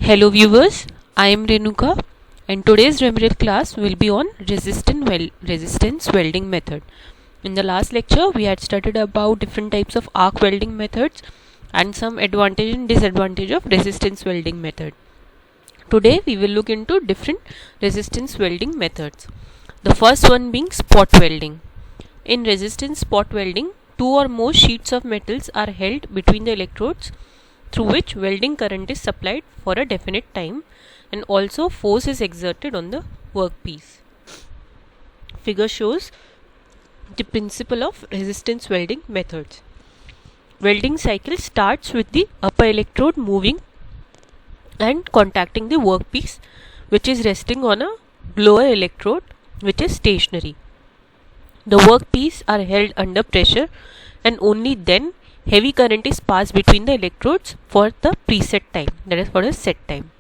Hello viewers, I am Renuka and today's remedial class will be on resistance welding method. In the last lecture we had studied about different types of arc welding methods and some advantage and disadvantage of resistance welding method. Today we will look into different resistance welding methods. The first one being spot welding. In resistance spot welding, two or more sheets of metals are held between the electrodes through which welding current is supplied for a definite time and also force is exerted on the workpiece. Figure shows the principle of resistance welding methods. Welding cycle starts with the upper electrode moving and contacting the workpiece, which is resting on a lower electrode which is stationary. The workpiece are held under pressure and only then heavy current is passed between the electrodes for the preset time, that is for the set time.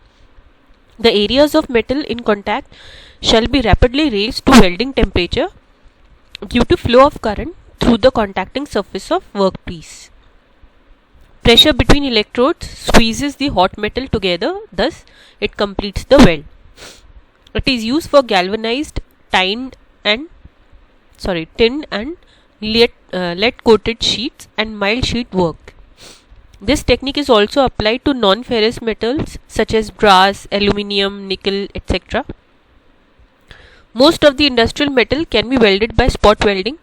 The areas of metal in contact shall be rapidly raised to welding temperature due to flow of current through the contacting surface of workpiece. Pressure between electrodes squeezes the hot metal together, thus it completes the weld. It is used for galvanized, tinned and lead coated sheets and mild sheet work. This technique is also applied to non-ferrous metals such as brass, aluminium, nickel, etc. Most of the industrial metal can be welded by spot welding.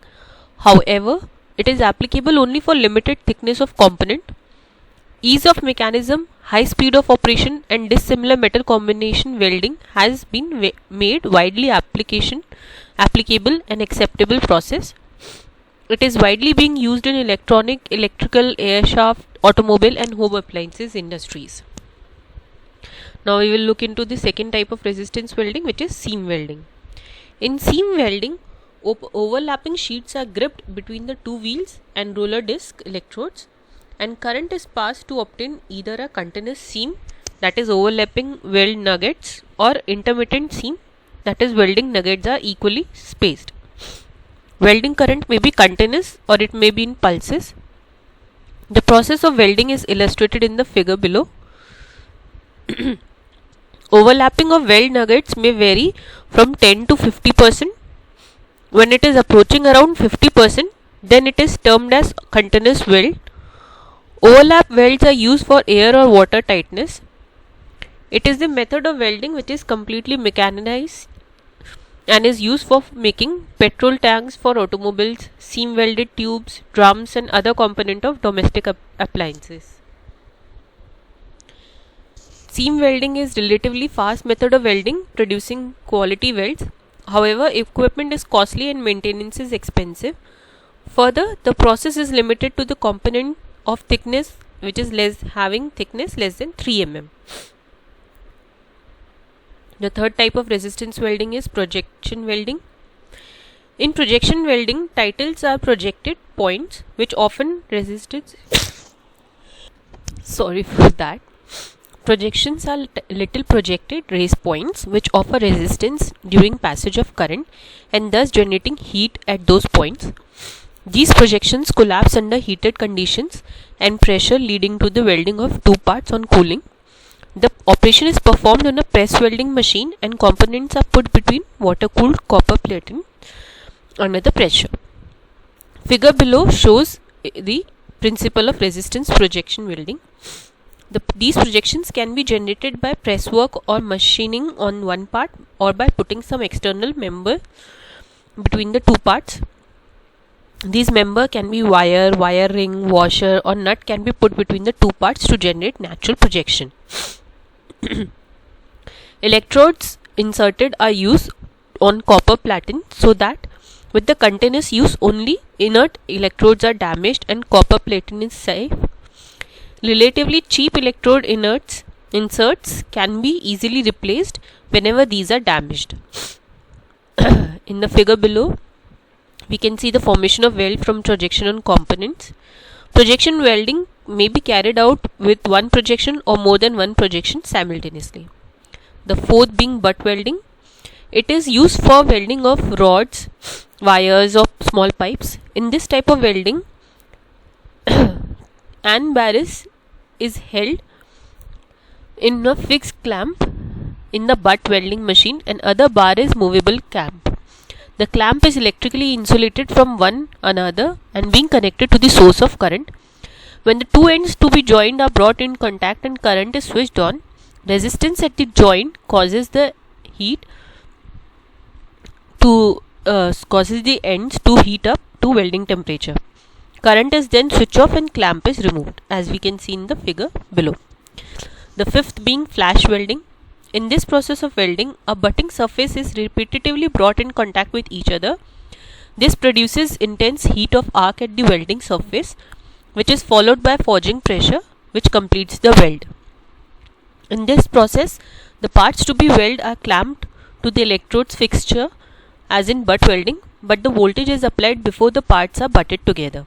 However, it is applicable only for limited thickness of component. Ease of mechanism, high speed of operation and dissimilar metal combination welding has been made widely applicable and acceptable process. It is widely being used in electronic, electrical, aircraft, automobile and home appliances industries. Now we will look into the second type of resistance welding, which is seam welding. In seam welding, overlapping sheets are gripped between the two wheels and roller disc electrodes and current is passed to obtain either a continuous seam, that is overlapping weld nuggets, or intermittent seam, that is welding nuggets are equally spaced. Welding current may be continuous or it may be in pulses. The process of welding is illustrated in the figure below. Overlapping of weld nuggets may vary from 10 to 50%. When it is approaching around 50%, then it is termed as continuous weld. Overlap welds are used for air or water tightness. It is the method of welding which is completely mechanized and is used for making petrol tanks for automobiles, seam welded tubes, drums and other component of domestic appliances. Seam welding is relatively fast method of welding, producing quality welds. However, equipment is costly and maintenance is expensive. Further, the process is limited to the component of thickness which is having thickness less than 3 mm. The third type of resistance welding is projection welding. In projection welding, titles are projected points which often Projections are little projected raised points which offer resistance during passage of current and thus generating heat at those points. These projections collapse under heated conditions and pressure, leading to the welding of two parts on cooling. The operation is performed on a press welding machine and components are put between water-cooled copper plating under the pressure. Figure below shows the principle of resistance projection welding. These projections can be generated by press work or machining on one part or by putting some external member between the two parts. These member can be wire ring, washer or nut can be put between the two parts to generate natural projection. Electrodes inserted are used on copper platen so that with the continuous use only inert electrodes are damaged and copper platen is safe. Relatively cheap electrode inserts can be easily replaced whenever these are damaged. In the figure below, we can see the formation of weld from projection on components. Projection welding may be carried out with one projection or more than one projection simultaneously. The fourth being butt welding. It is used for welding of rods, wires or small pipes. In this type of welding, an barris is held in a fixed clamp in the butt welding machine, and other bar is movable clamp. The clamp is electrically insulated from one another and being connected to the source of current. When the two ends to be joined are brought in contact and current is switched on, resistance at the joint causes the ends to heat up to welding temperature. Current is then switched off and clamp is removed, as we can see in the figure below. The fifth being flash welding. In this process of welding, a butting surface is repetitively brought in contact with each other. This produces intense heat of arc at the welding surface, which is followed by forging pressure, which completes the weld. In this process, the parts to be welded are clamped to the electrodes fixture as in butt welding, but the voltage is applied before the parts are butted together.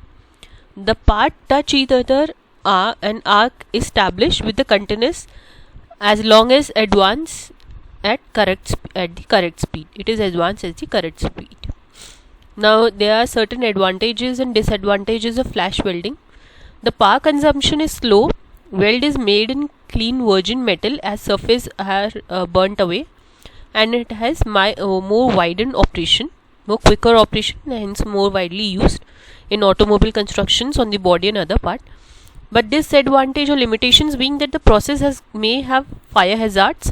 The parts touch each other and arc is established with the continuous as long as advance at the correct speed. It is advanced at the correct speed. Now there are certain advantages and disadvantages of flash welding. The power consumption is slow. Weld is made in clean virgin metal as surface are burnt away, and it has more widened operation, more quicker operation, hence more widely used in automobile constructions on the body and other part. But disadvantage or limitations being that the process may have fire hazards.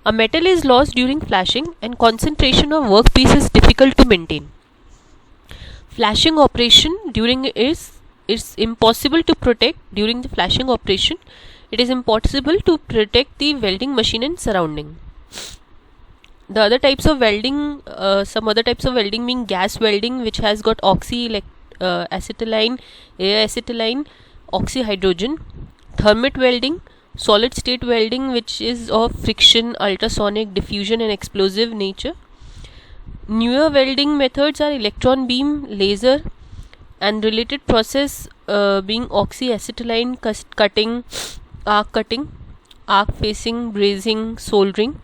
A metal is lost during flashing, and concentration of workpiece is difficult to maintain. Flashing operation it's impossible to protect during the flashing operation. It is impossible to protect the welding machine and surrounding. The other types of welding, some other types of welding being gas welding, which has got acetylene, air acetylene, oxyhydrogen. Thermite welding, solid state welding, which is of friction, ultrasonic, diffusion and explosive nature. Newer welding methods are electron beam, laser, and related process being oxyacetylene cutting, arc facing, brazing, soldering.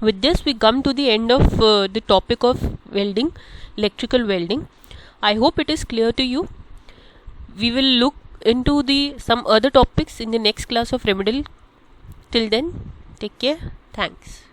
With this we come to the end of the topic of welding, electrical welding. I hope it is clear to you. We will look into some other topics in the next class of remedial. Till then, take care. Thanks.